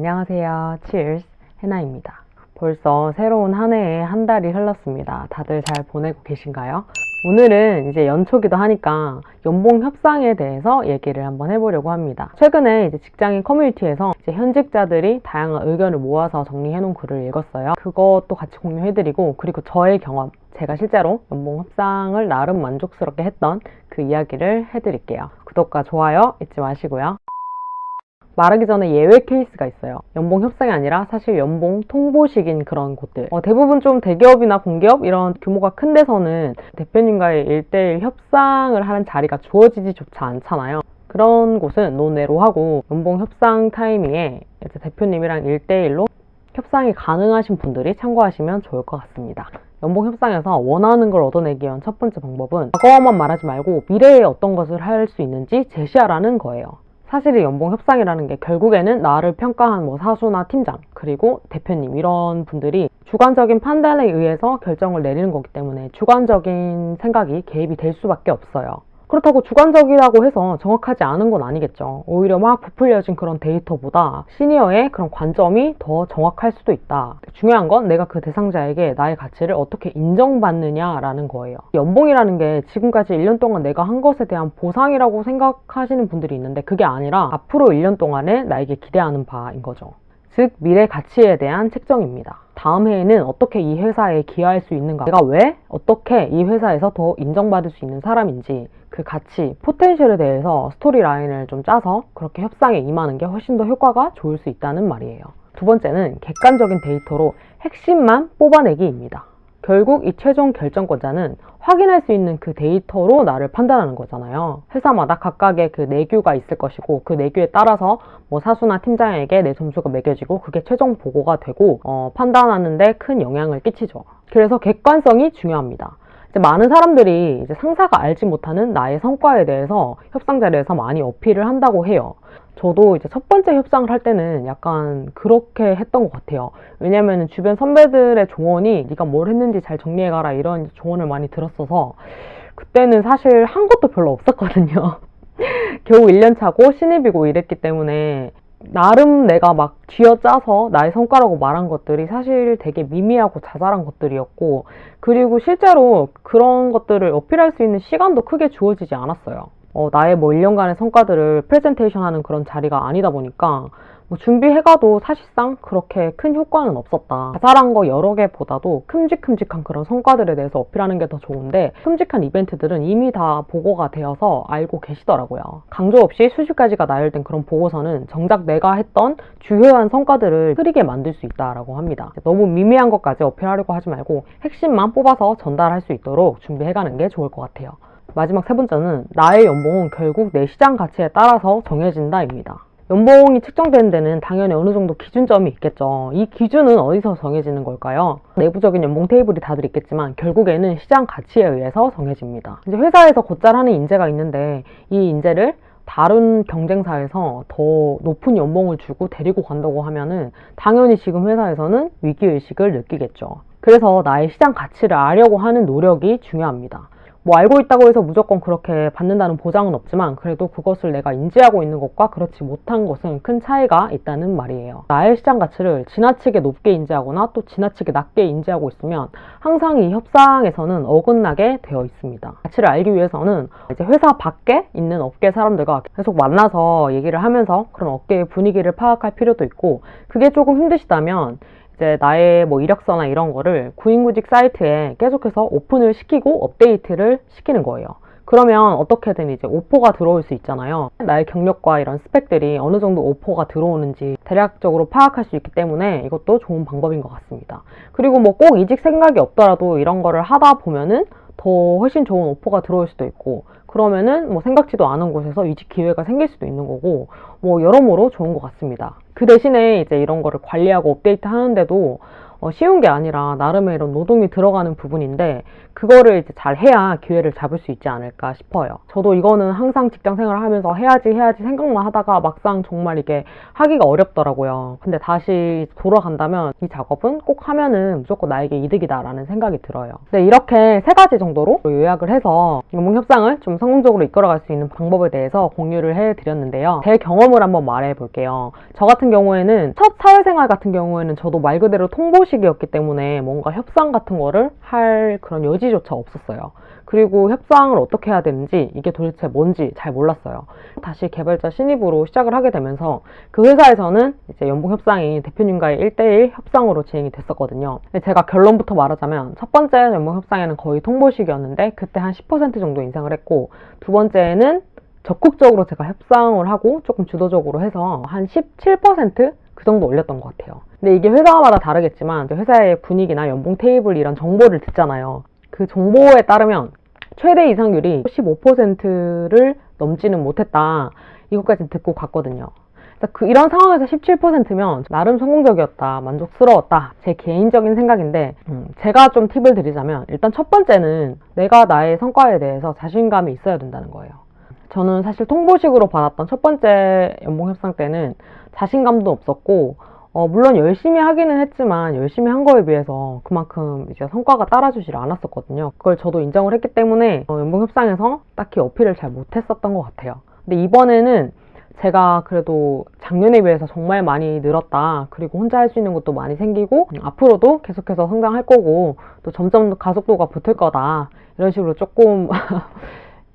안녕하세요. Cheers! 해나입니다. 벌써 새로운 한 해에 한 달이 흘렀습니다. 다들 잘 보내고 계신가요? 오늘은 이제 연초기도 하니까 연봉 협상에 대해서 얘기를 한번 해보려고 합니다. 최근에 이제 직장인 커뮤니티에서 이제 현직자들이 다양한 의견을 모아서 정리해 놓은 글을 읽었어요. 그것도 같이 공유해드리고, 그리고 저의 경험, 제가 실제로 연봉 협상을 나름 만족스럽게 했던 그 이야기를 해드릴게요. 구독과 좋아요 잊지 마시고요. 말하기 전에 예외 케이스가 있어요. 연봉 협상이 아니라 사실 연봉 통보식인 그런 곳들. 대부분 좀 대기업이나 공기업 이런 규모가 큰 데서는 대표님과의 1대1 협상을 하는 자리가 주어지지조차 않잖아요. 그런 곳은 논외로 하고, 연봉 협상 타이밍에 이제 대표님이랑 1대1로 협상이 가능하신 분들이 참고하시면 좋을 것 같습니다. 연봉 협상에서 원하는 걸 얻어내기 위한 첫 번째 방법은 과거만 말하지 말고 미래에 어떤 것을 할 수 있는지 제시하라는 거예요. 사실 이 연봉 협상이라는 게 결국에는 나를 평가한 사수나 팀장, 그리고 대표님 이런 분들이 주관적인 판단에 의해서 결정을 내리는 거기 때문에 주관적인 생각이 개입이 될 수밖에 없어요. 그렇다고 주관적이라고 해서 정확하지 않은 건 아니겠죠. 오히려 막 부풀려진 그런 데이터보다 시니어의 그런 관점이 더 정확할 수도 있다. 중요한 건 내가 그 대상자에게 나의 가치를 어떻게 인정받느냐라는 거예요. 연봉이라는 게 지금까지 1년 동안 내가 한 것에 대한 보상이라고 생각하시는 분들이 있는데, 그게 아니라 앞으로 1년 동안에 나에게 기대하는 바인 거죠. 즉 미래 가치에 대한 책정입니다. 다음 해에는 어떻게 이 회사에 기여할 수 있는가, 내가 왜 어떻게 이 회사에서 더 인정받을 수 있는 사람인지, 그 가치, 포텐셜에 대해서 스토리 라인을 좀 짜서 그렇게 협상에 임하는 게 훨씬 더 효과가 좋을 수 있다는 말이에요. 두 번째는 객관적인 데이터로 핵심만 뽑아내기입니다. 결국 이 최종 결정권자는 확인할 수 있는 그 데이터로 나를 판단하는 거잖아요. 회사마다 각각의 그 내규가 있을 것이고, 그 내규에 따라서 사수나 팀장에게 내 점수가 매겨지고 그게 최종 보고가 되고 판단하는 데 큰 영향을 끼치죠. 그래서 객관성이 중요합니다. 많은 사람들이 이제 상사가 알지 못하는 나의 성과에 대해서 협상 자리에서 많이 어필을 한다고 해요. 저도 이제 첫 번째 협상을 할 때는 약간 그렇게 했던 것 같아요. 왜냐면 주변 선배들의 조언이 네가 뭘 했는지 잘 정리해가라 이런 조언을 많이 들었어서 그때는 사실 한 것도 별로 없었거든요. 겨우 1년 차고 신입이고 이랬기 때문에 나름 내가 막 쥐어짜서 나의 성과라고 말한 것들이 사실 되게 미미하고 자잘한 것들이었고, 그리고 실제로 그런 것들을 어필할 수 있는 시간도 크게 주어지지 않았어요. 나의 1년간의 성과들을 프레젠테이션 하는 그런 자리가 아니다 보니까 준비해가도 사실상 그렇게 큰 효과는 없었다. 자잘한 거 여러 개보다도 큼직큼직한 그런 성과들에 대해서 어필하는 게 더 좋은데, 큼직한 이벤트들은 이미 다 보고가 되어서 알고 계시더라고요. 강조 없이 수십 가지가 나열된 그런 보고서는 정작 내가 했던 주요한 성과들을 흐리게 만들 수 있다라고 합니다. 너무 미미한 것까지 어필하려고 하지 말고 핵심만 뽑아서 전달할 수 있도록 준비해가는 게 좋을 것 같아요. 마지막 세 번째는 나의 연봉은 결국 내 시장 가치에 따라서 정해진다입니다. 연봉이 측정되는 데는 당연히 어느 정도 기준점이 있겠죠. 이 기준은 어디서 정해지는 걸까요? 내부적인 연봉 테이블이 다들 있겠지만 결국에는 시장 가치에 의해서 정해집니다. 이제 회사에서 곧잘 하는 인재가 있는데 이 인재를 다른 경쟁사에서 더 높은 연봉을 주고 데리고 간다고 하면은 당연히 지금 회사에서는 위기의식을 느끼겠죠. 그래서 나의 시장 가치를 알려고 하는 노력이 중요합니다. 알고 있다고 해서 무조건 그렇게 받는다는 보장은 없지만 그래도 그것을 내가 인지하고 있는 것과 그렇지 못한 것은 큰 차이가 있다는 말이에요. 나의 시장 가치를 지나치게 높게 인지하거나 또 지나치게 낮게 인지하고 있으면 항상 이 협상에서는 어긋나게 되어 있습니다. 가치를 알기 위해서는 이제 회사 밖에 있는 업계 사람들과 계속 만나서 얘기를 하면서 그런 업계의 분위기를 파악할 필요도 있고, 그게 조금 힘드시다면 이제 나의 이력서나 이런 거를 구인구직 사이트에 계속해서 오픈을 시키고 업데이트를 시키는 거예요. 그러면 어떻게든 이제 오퍼가 들어올 수 있잖아요. 나의 경력과 이런 스펙들이 어느 정도 오퍼가 들어오는지 대략적으로 파악할 수 있기 때문에 이것도 좋은 방법인 것 같습니다. 그리고 꼭 이직 생각이 없더라도 이런 거를 하다 보면은 더 훨씬 좋은 오퍼가 들어올 수도 있고, 그러면은 생각지도 않은 곳에서 이직 기회가 생길 수도 있는 거고, 여러모로 좋은 것 같습니다. 그 대신에 이제 이런 거를 관리하고 업데이트 하는데도 쉬운 게 아니라 나름의 이런 노동이 들어가는 부분인데 그거를 이제 잘 해야 기회를 잡을 수 있지 않을까 싶어요. 저도 이거는 항상 직장 생활을 하면서 해야지 생각만 하다가 막상 정말 이게 하기가 어렵더라고요. 근데 다시 돌아간다면 이 작업은 꼭 하면은 무조건 나에게 이득이다라는 생각이 들어요. 네, 이렇게 3가지 정도로 요약을 해서 연봉협상을 좀 성공적으로 이끌어갈 수 있는 방법에 대해서 공유를 해드렸는데요. 제 경험을 한번 말해볼게요. 저 같은 경우에는 첫 사회생활 같은 경우에는 저도 말 그대로 통보식이었기 때문에 뭔가 협상 같은 거를 할 그런 여지조차 없었어요. 그리고 협상을 어떻게 해야 되는지 이게 도대체 뭔지 잘 몰랐어요. 다시 개발자 신입으로 시작을 하게 되면서 그 회사에서는 이제 연봉 협상이 대표님과의 1대1 협상으로 진행이 됐었거든요. 근데 제가 결론부터 말하자면 첫 번째 연봉 협상에는 거의 통보식이었는데 그때 한 10% 정도 인상을 했고, 두 번째는 적극적으로 제가 협상을 하고 조금 주도적으로 해서 한 17%? 그 정도 올렸던 것 같아요. 근데 이게 회사마다 다르겠지만 회사의 분위기나 연봉 테이블 이런 정보를 듣잖아요. 그 정보에 따르면 최대 이상률이 15%를 넘지는 못했다. 이것까지 듣고 갔거든요. 이런 상황에서 17%면 나름 성공적이었다, 만족스러웠다, 제 개인적인 생각인데 제가 좀 팁을 드리자면 일단 첫 번째는 내가 나의 성과에 대해서 자신감이 있어야 된다는 거예요. 저는 사실 통보식으로 받았던 첫 번째 연봉 협상 때는 자신감도 없었고 물론 열심히 하기는 했지만 열심히 한 거에 비해서 그만큼 이제 성과가 따라주질 않았었거든요. 그걸 저도 인정을 했기 때문에 연봉 협상에서 딱히 어필을 잘 못했었던 것 같아요. 근데 이번에는 제가 그래도 작년에 비해서 정말 많이 늘었다, 그리고 혼자 할 수 있는 것도 많이 생기고 앞으로도 계속해서 성장할 거고 또 점점 가속도가 붙을 거다, 이런 식으로 조금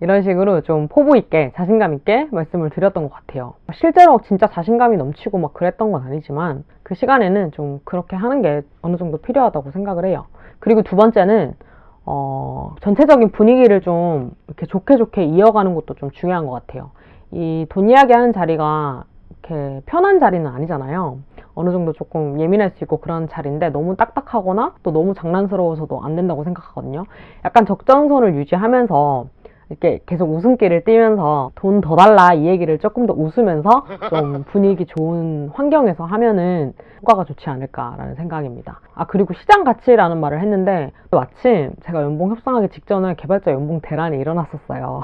이런 식으로 좀 포부 있게 자신감 있게 말씀을 드렸던 것 같아요. 실제로 진짜 자신감이 넘치고 막 그랬던 건 아니지만 그 시간에는 좀 그렇게 하는 게 어느 정도 필요하다고 생각을 해요. 그리고 두 번째는 전체적인 분위기를 좀 이렇게 좋게 이어가는 것도 좀 중요한 것 같아요. 이 돈 이야기 하는 자리가 이렇게 편한 자리는 아니잖아요. 어느 정도 조금 예민할 수 있고 그런 자리인데 너무 딱딱하거나 또 너무 장난스러워서도 안 된다고 생각하거든요. 약간 적정선을 유지하면서 이렇게 계속 웃음기를 띠면서 돈 더 달라 이 얘기를 조금 더 웃으면서 좀 분위기 좋은 환경에서 하면은 효과가 좋지 않을까라는 생각입니다. 그리고 시장 가치라는 말을 했는데 마침 제가 연봉 협상하기 직전에 개발자 연봉 대란이 일어났었어요.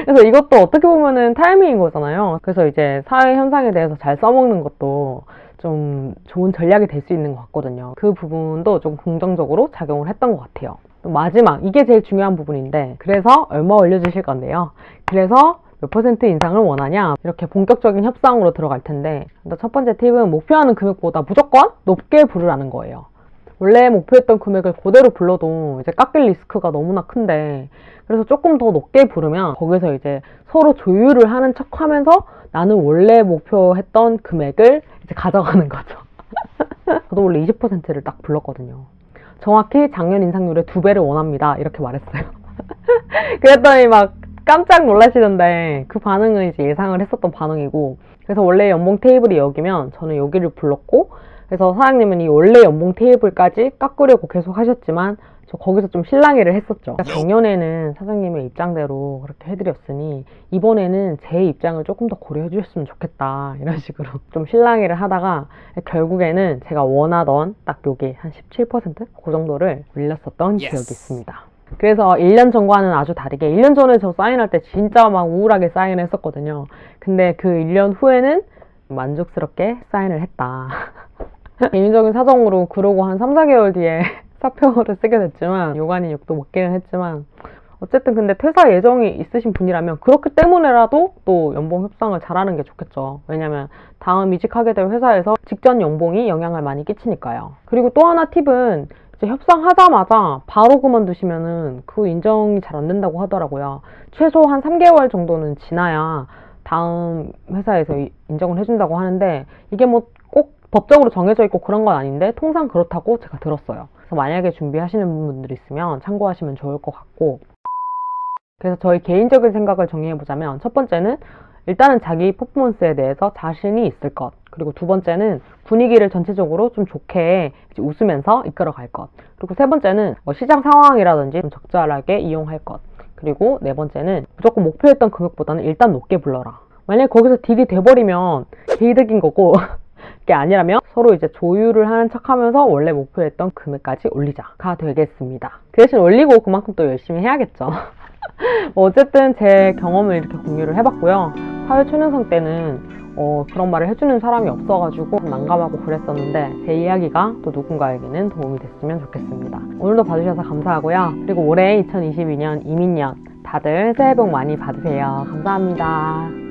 그래서 이것도 어떻게 보면은 타이밍인 거잖아요. 그래서 이제 사회 현상에 대해서 잘 써먹는 것도 좀 좋은 전략이 될 수 있는 것 같거든요. 그 부분도 좀 긍정적으로 작용을 했던 것 같아요. 마지막, 이게 제일 중요한 부분인데, 그래서 얼마 올려주실 건데요. 그래서 몇 % 인상을 원하냐, 이렇게 본격적인 협상으로 들어갈 텐데, 첫 번째 팁은 목표하는 금액보다 무조건 높게 부르라는 거예요. 원래 목표했던 금액을 그대로 불러도 이제 깎일 리스크가 너무나 큰데, 그래서 조금 더 높게 부르면 거기서 이제 서로 조율을 하는 척 하면서 나는 원래 목표했던 금액을 이제 가져가는 거죠. 저도 원래 20%를 딱 불렀거든요. 정확히 작년 인상률의 2배를 원합니다, 이렇게 말했어요. 그랬더니 막 깜짝 놀라시던데 그 반응은 이제 예상을 했었던 반응이고, 그래서 원래 연봉 테이블이 여기면 저는 여기를 불렀고, 그래서 사장님은 이 원래 연봉 테이블까지 깎으려고 계속 하셨지만 저 거기서 좀 실랑이를 했었죠. 작년에는 사장님의 입장대로 그렇게 해드렸으니 이번에는 제 입장을 조금 더 고려해 주셨으면 좋겠다, 이런 식으로 좀 실랑이를 하다가 결국에는 제가 원하던 딱 요게 한 17%? 그 정도를 올렸었던 기억이 있습니다. 그래서 1년 전과는 아주 다르게 1년 전에 저 사인할 때 진짜 막 우울하게 사인을 했었거든요. 근데 그 1년 후에는 만족스럽게 사인을 했다. 개인적인 사정으로 그러고 한 3, 4개월 뒤에 사표를 쓰게 됐지만 욕 아닌 욕도 먹기는 했지만 어쨌든 근데 퇴사 예정이 있으신 분이라면 그렇기 때문에라도 또 연봉 협상을 잘하는 게 좋겠죠. 왜냐면 다음 이직하게 될 회사에서 직전 연봉이 영향을 많이 끼치니까요. 그리고 또 하나 팁은 이제 협상하자마자 바로 그만두시면은 그 인정이 잘 안 된다고 하더라고요. 최소 한 3개월 정도는 지나야 다음 회사에서 인정을 해준다고 하는데 이게 뭐 꼭 법적으로 정해져 있고 그런 건 아닌데 통상 그렇다고 제가 들었어요. 그래서 만약에 준비하시는 분들 있으면 참고하시면 좋을 것 같고, 그래서 저희 개인적인 생각을 정리해보자면 첫 번째는 일단은 자기 퍼포먼스에 대해서 자신이 있을 것, 그리고 두 번째는 분위기를 전체적으로 좀 좋게 웃으면서 이끌어갈 것, 그리고 세 번째는 시장 상황이라든지 좀 적절하게 이용할 것, 그리고 네 번째는 무조건 목표했던 금액보다는 일단 높게 불러라. 만약에 거기서 딜이 돼버리면 개이득인 거고 게 아니라면 서로 이제 조율을 하는 척하면서 원래 목표했던 금액까지 올리자가 되겠습니다. 그 대신 올리고 그만큼 또 열심히 해야겠죠. 어쨌든 제 경험을 이렇게 공유를 해봤고요. 사회 초년생 때는 그런 말을 해주는 사람이 없어가지고 난감하고 그랬었는데 제 이야기가 또 누군가에게는 도움이 됐으면 좋겠습니다. 오늘도 봐주셔서 감사하고요. 그리고 올해 2022년 이민년 다들 새해 복 많이 받으세요. 감사합니다.